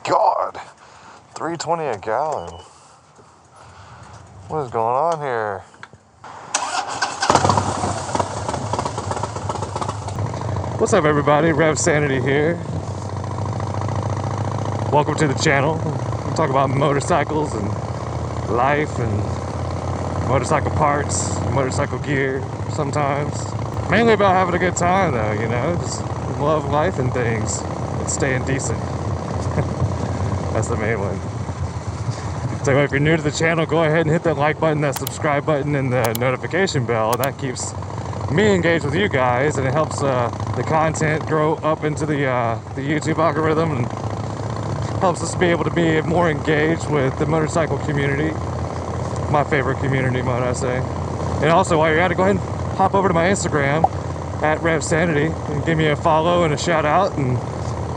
God, $3.20 a gallon. What is going on here? What's up, everybody? Rev Sanity here. Welcome to the channel. We talk about motorcycles and life and motorcycle parts, motorcycle gear sometimes. Mainly about having a good time though, you know, just love life and things and staying decent. That's the main one. So if you're new to the channel, go ahead and hit that like button, that subscribe button, and the notification bell. That keeps me engaged with you guys, and it helps the content grow up into the YouTube algorithm, and helps us be able to be more engaged with the motorcycle community. My favorite community, might I say. And also, while you're at it, go ahead and hop over to my Instagram at Rev Sanity and give me a follow and a shout out, and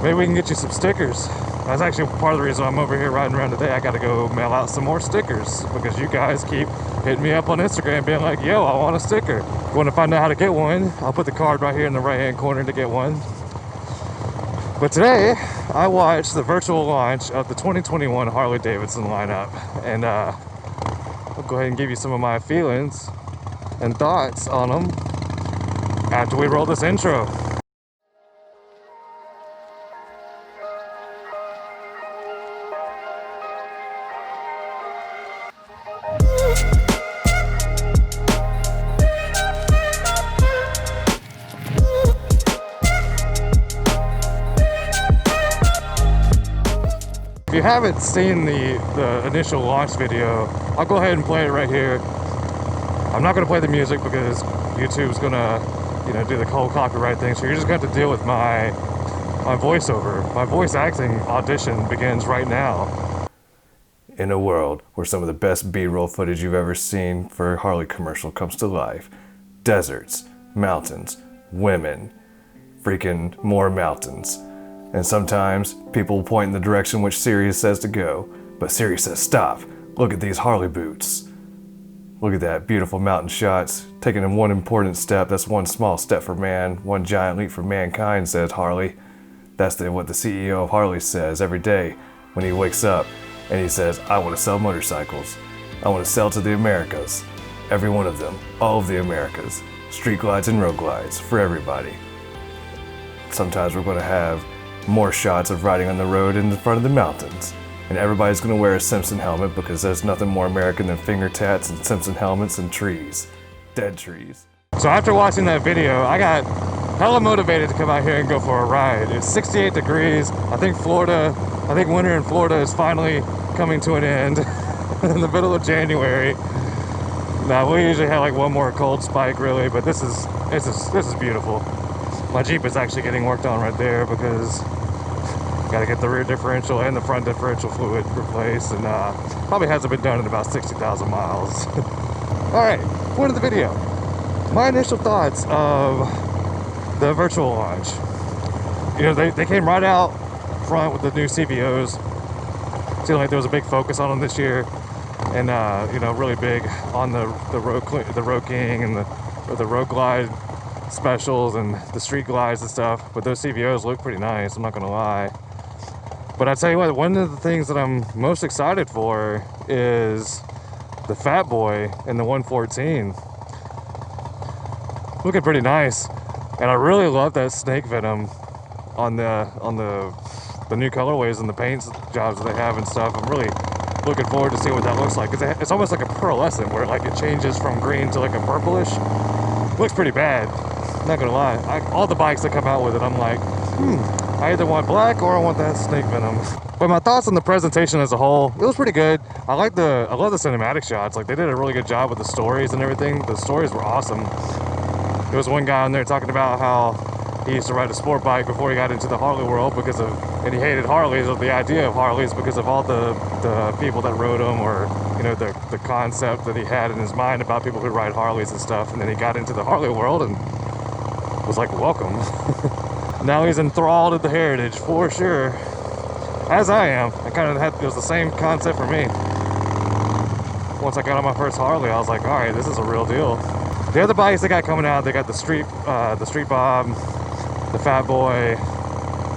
maybe we can get you some stickers. That's actually part of the reason I'm over here riding around today. I gotta go mail out some more stickers because you guys keep hitting me up on Instagram being like, yo, I want a sticker. If you want to find out how to get one, I'll put the card right here in the right hand corner to get one. But today, I watched the virtual launch of the 2021 Harley-Davidson lineup, and I'll go ahead and give you some of my feelings and thoughts on them after we roll this intro. If you haven't seen the initial launch video, I'll go ahead and play it right here. I'm not going to play the music because YouTube's going to, you know, do the whole copyright thing, so you're just going to have to deal with my voiceover. My voice acting audition begins right now. In a world where some of the best B-roll footage you've ever seen for a Harley commercial comes to life, deserts, mountains, women, freaking more mountains. And sometimes people point in the direction which Sirius says to go, but Sirius says stop. Look at these Harley boots. Look at that, beautiful mountain shots. Taking in one important step, that's one small step for man, one giant leap for mankind, says Harley. That's what the CEO of Harley says every day when he wakes up and he says, I want to sell motorcycles. I want to sell to the Americas. Every one of them, all of the Americas. Street glides and road glides for everybody. Sometimes we're going to have more shots of riding on the road in the front of the mountains. And everybody's gonna wear a Simpson helmet because there's nothing more American than finger tats and Simpson helmets and trees. Dead trees. So after watching that video, I got hella motivated to come out here and go for a ride. It's 68 degrees. I think winter in Florida is finally coming to an end in the middle of January. Now we usually have like one more cold spike really, but this is beautiful. My Jeep is actually getting worked on right there because got to get the rear differential and the front differential fluid replaced, and probably hasn't been done in about 60,000 miles. Alright, point of the video. My initial thoughts of the virtual launch. You know, they came right out front with the new CVOs. Seemed like there was a big focus on them this year, and you know, really big on the Road King and the Road Glide specials and the street glides and stuff. But those CVOs look pretty nice, I'm not gonna lie. But I tell you what, one of the things that I'm most excited for is the Fat Boy and the 114. Looking pretty nice, and I really love that snake venom on the new colorways and the paint jobs that they have and stuff. I'm really looking forward to seeing what that looks like. It's almost like a pearlescent where like it changes from green to like a purplish. Looks pretty bad. Not gonna lie, all the bikes that come out with it, I'm like, I either want black or I want that snake venom. But my thoughts on the presentation as a whole, it was pretty good. I love the cinematic shots. Like, they did a really good job with the stories and everything. The stories were awesome. There was one guy on there talking about how he used to ride a sport bike before he got into the Harley world and he hated Harleys, or the idea of Harleys, because of all the people that rode them, or, you know, the concept that he had in his mind about people who ride Harleys and stuff. And then he got into the Harley world and was like, welcome. Now he's enthralled at the heritage for sure, as I am. It was the same concept for me. Once I got on my first Harley, I was like, all right, this is a real deal. The other bikes they got coming out, they got the Street Bob, the Fat Boy.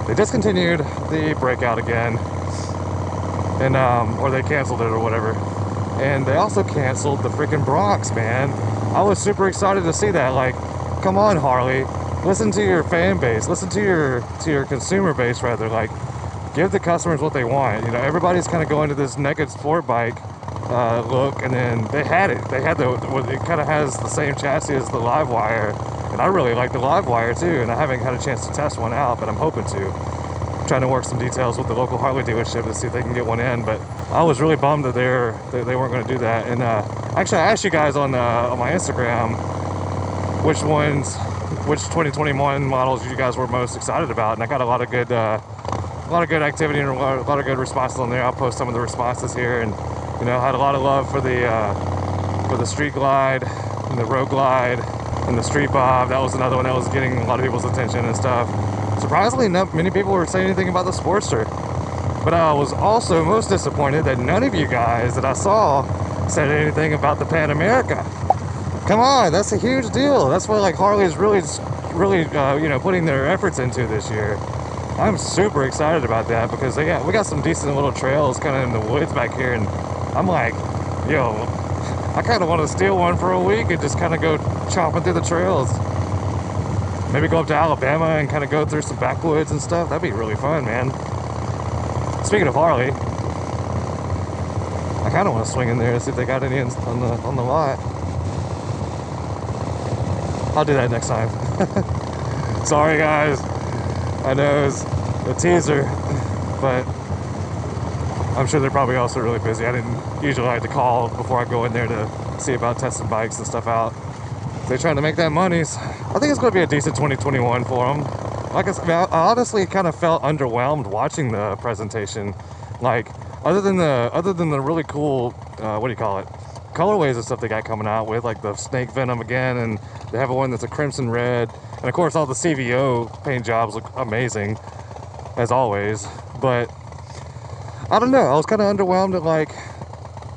They discontinued the Breakout again. and or they canceled it or whatever. And they also canceled the freaking Bronx, man. I was super excited to see that. Like, come on, Harley, listen to your fan base, listen to your consumer base rather. Like, give the customers what they want. You know, everybody's kind of going to this naked sport bike look, and then they had it. They had it kind of has the same chassis as the Livewire, and I really like the Livewire too. And I haven't had a chance to test one out, but I'm hoping to. I'm trying to work some details with the local Harley dealership to see if they can get one in. But I was really bummed that they weren't going to do that. And actually, I asked you guys on my Instagram which 2021 models you guys were most excited about, and I got a lot of good activity and a lot of good responses on there. I'll post some of the responses here, and you know, I had a lot of love for the Street Glide and the Road Glide and the Street Bob. That was another one that was getting a lot of people's attention and stuff. Surprisingly, not many people were saying anything about the Sportster, but I was also most disappointed that none of you guys that I saw said anything about the Pan America. Come on, that's a huge deal. That's what like Harley's really you know, putting their efforts into this year. I'm super excited about that because we got some decent little trails kind of in the woods back here, and I'm like, yo, I kind of want to steal one for a week and just kind of go chopping through the trails. Maybe go up to Alabama and kind of go through some backwoods and stuff. That'd be really fun, man. Speaking of Harley, I kind of want to swing in there and see if they got any on the lot. I'll do that next time. Sorry guys, I know it's a teaser, but I'm sure they're probably also really busy. I didn't usually like to call before I go in there to see about testing bikes and stuff out. They're trying to make that money. So I think it's going to be a decent 2021 for them. Like I said, I honestly kind of felt underwhelmed watching the presentation. Like, other than the really cool, what do you call it, colorways and stuff they got coming out with, like the snake venom again, and they have one that's a crimson red, and of course all the CVO paint jobs look amazing as always. But I don't know, I was kind of underwhelmed at like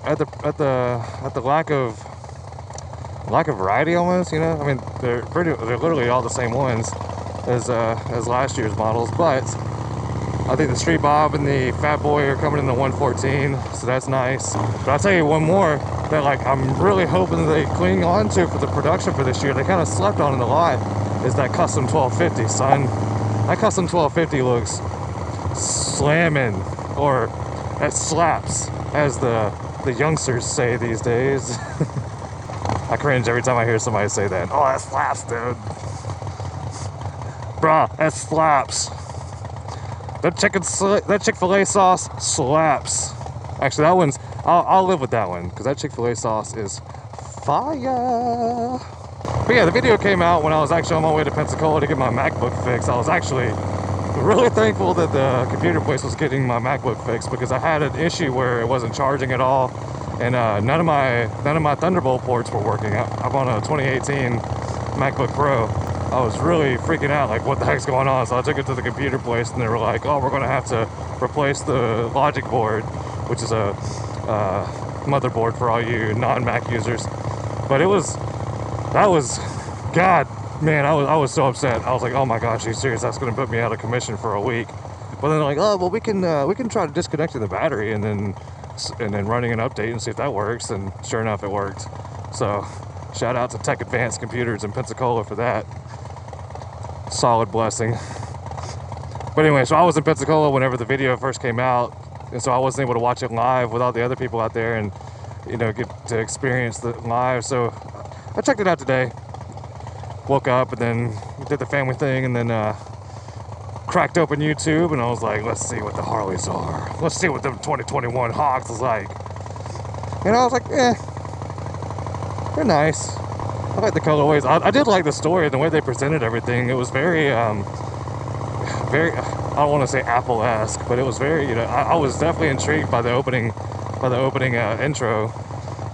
at the lack of variety almost, you know. I mean, they're literally all the same ones as last year's models, but I think the Street Bob and the Fat Boy are coming in the 114, so that's nice. But I'll tell you one more that like I'm really hoping they cling on to for the production for this year. They kind of slept on it a lot. Is that custom 1250, son? That custom 1250 looks slamming, or it slaps, as the youngsters say these days. I cringe every time I hear somebody say that. Oh, that slaps, dude. Bruh, that slaps. That Chick-fil-A sauce slaps. Actually, that one's, I'll live with that one, because that Chick-fil-A sauce is fire. But yeah, the video came out when I was actually on my way to Pensacola to get my MacBook fixed. I was actually really thankful that the computer place was getting my MacBook fixed, because I had an issue where it wasn't charging at all, and none of my Thunderbolt ports were working. I'm on a 2018 MacBook Pro. I was really freaking out, like, what the heck's going on? So I took it to the computer place, and they were like, oh, we're going to have to replace the logic board, which is a motherboard for all you non-Mac users. But God, man, I was so upset. I was like, oh my gosh, are you serious? That's going to put me out of commission for a week. But then they're like, oh, well, we can try disconnecting the battery and then running an update and see if that works. And sure enough, it worked. So shout out to Tech Advanced Computers in Pensacola for that. Solid blessing. But anyway, so I was in Pensacola whenever the video first came out, and so I wasn't able to watch it live with all the other people out there and, you know, get to experience the live. So I checked it out today. Woke up and then did the family thing, and then cracked open YouTube, and I was like, let's see what the Harleys are. Let's see what the 2021 Hawks is like. And I was like, they're nice. I like the colorways. I did like the story and the way they presented everything. It was very, I don't want to say Apple-esque, but it was very, you know, I was definitely intrigued by the opening intro,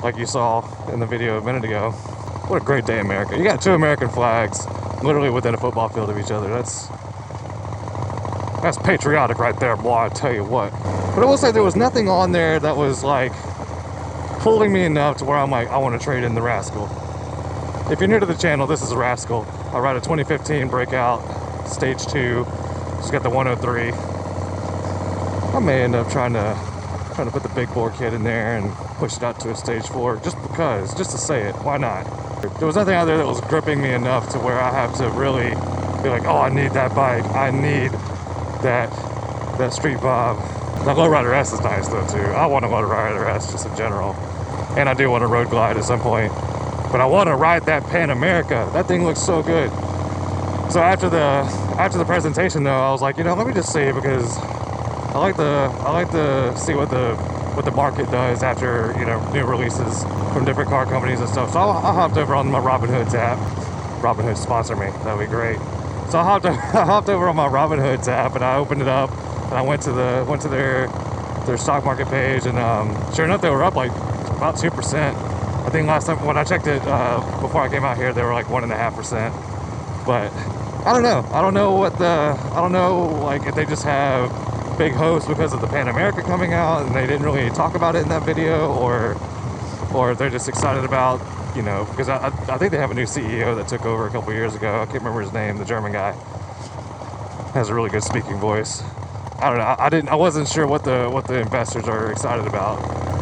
like you saw in the video a minute ago. What a great day, America. You got two American flags literally within a football field of each other. That's patriotic right there, boy, I tell you what. But I will say there was nothing on there that was like pulling me enough to where I'm like, I want to trade in the Rascal. If you're new to the channel, this is a Rascal. I ride a 2015 Breakout Stage 2. It's got the 103. I may end up trying to trying to put the big bore kit in there and push it out to a stage 4 just because, just to say it. Why not? There was nothing out there that was gripping me enough to where I have to really be like, oh, I need that bike. I need that Street Bob. The Lowrider S is nice though too. I want a Lowrider S just in general. And I do want a road glide at some point. But I want to ride that Pan America. That thing looks so good. So after the presentation though, I was like, you know, let me just see, because I like to see what the market does after, you know, new releases from different car companies and stuff. So I hopped over on my Robinhood tab. Robinhood sponsor me. That'd be great. So I hopped over on my Robinhood tab and I opened it up and I went to their stock market page, and sure enough they were up like about 2%. I think last time when I checked it before I came out here, they were like 1.5%. But I don't know. I don't know like if they just have big hopes because of the Pan America coming out and they didn't really talk about it in that video, or if they're just excited about, you know, because I think they have a new CEO that took over a couple years ago. I can't remember his name. The German guy has a really good speaking voice. I don't know. I wasn't sure what the investors are excited about.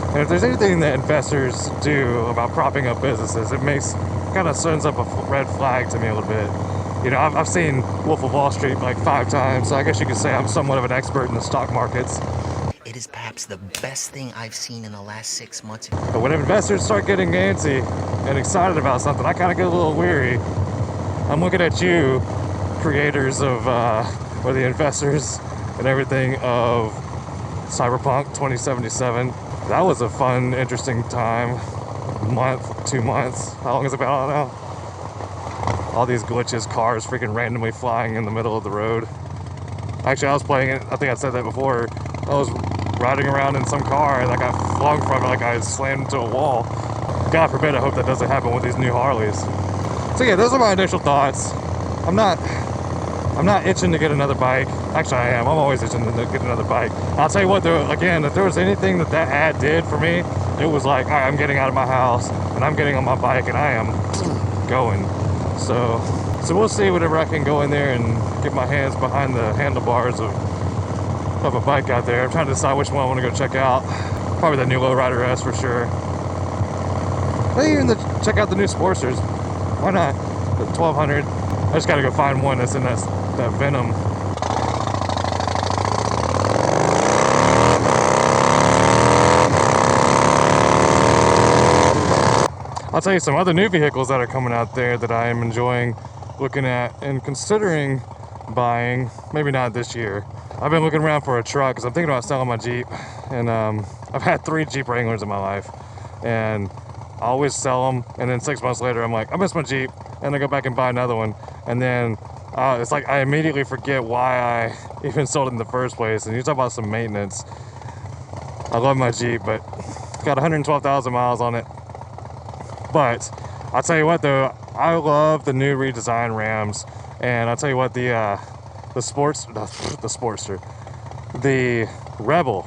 And if there's anything that investors do about propping up businesses, it kind of sends up a red flag to me a little bit. You know, I've seen Wolf of Wall Street like 5 times, so I guess you could say I'm somewhat of an expert in the stock markets. It is perhaps the best thing I've seen in the last 6 months. But when investors start getting antsy and excited about something, I kind of get a little weary. I'm looking at you, creators of, or the investors and everything of Cyberpunk 2077. That was a fun, interesting time. Month, 2 months. How long has it been? I don't know. All these glitches, cars freaking randomly flying in the middle of the road. Actually, I was playing it, I think I said that before. I was riding around in some car and I got flung from it like I slammed into a wall. God forbid, I hope that doesn't happen with these new Harleys. So yeah, those are my initial thoughts. I'm not itching to get another bike. Actually, I am. I'm always itching to get another bike. I'll tell you what, though, again, if there was anything that ad did for me, it was like, all right, I'm getting out of my house and I'm getting on my bike and I am going. So we'll see whenever I can go in there and get my hands behind the handlebars of a bike out there. I'm trying to decide which one I want to go check out. Probably the new Lowrider S for sure. Maybe even check out the new Sportsters. Why not? The 1200. I just gotta go find one that's in that Venom. I'll tell you some other new vehicles that are coming out there that I am enjoying looking at and considering buying. Maybe not this year. I've been looking around for a truck because I'm thinking about selling my Jeep, and I've had 3 Jeep Wranglers in my life, and I always sell them, and then 6 months later I'm like, I miss my Jeep, and I go back and buy another one, and then it's like I immediately forget why I even sold it in the first place. And you talk about some maintenance. I love my Jeep, but it's got 112,000 miles on it. But I'll tell you what though, I love the new redesigned Rams, and I'll tell you what, the Sportster, the Rebel,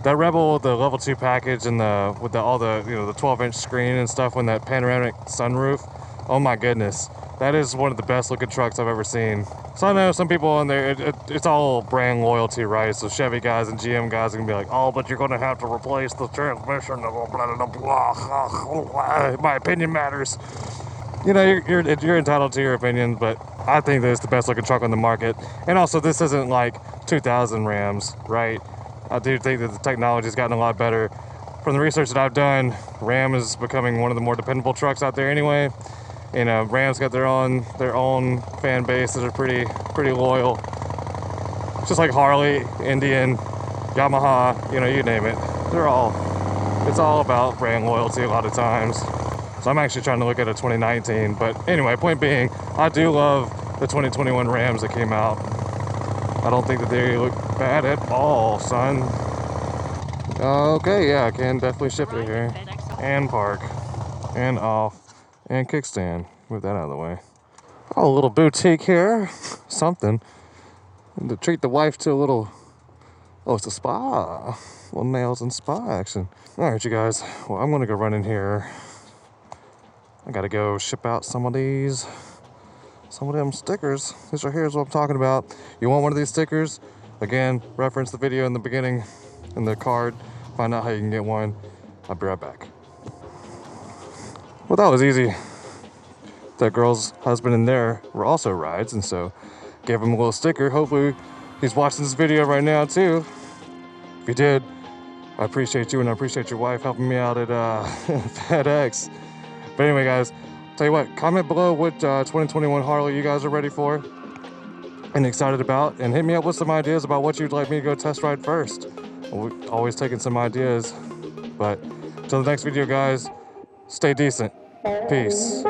that Rebel, the level 2 package, and with all the 12-inch screen and stuff, with that panoramic sunroof. Oh my goodness, that is one of the best looking trucks I've ever seen. So I know some people in there, it's all brand loyalty, right? So Chevy guys and GM guys are gonna be like, oh, but you're gonna have to replace the transmission, blah, blah, blah, blah. My opinion matters. You know, you're entitled to your opinion, but I think that it's the best looking truck on the market. And also, this isn't like 2000 Rams, right? I do think that the technology's gotten a lot better. From the research that I've done, Ram is becoming one of the more dependable trucks out there anyway. You know, Ram's got their own fan base that are pretty loyal. Just like Harley, Indian, Yamaha, you know, you name it. It's all about brand loyalty a lot of times. So I'm actually trying to look at a 2019. But anyway, point being, I do love the 2021 Rams that came out. I don't think that they look bad at all, son. Okay, yeah, I can definitely shift it here. And park. And off. And kickstand. Move that out of the way. Oh, a little boutique here. Something. And to treat the wife to a little... Oh, it's a spa. A little nails and spa action. Alright, you guys. Well, I'm gonna go run in here. I gotta go ship out some of them stickers. This right here is what I'm talking about. You want one of these stickers? Again, reference the video in the beginning, in the card. find out how you can get one. I'll be right back. Well, that was easy. That girl's husband in there were also rides, and so gave him a little sticker. Hopefully he's watching this video right now too. If you did, I appreciate you, and I appreciate your wife helping me out at FedEx. But anyway, guys, tell you what, comment below what 2021 Harley you guys are ready for and excited about, and hit me up with some ideas about what you'd like me to go test ride first. We're always taking some ideas. But till the next video, guys, stay decent. Peace.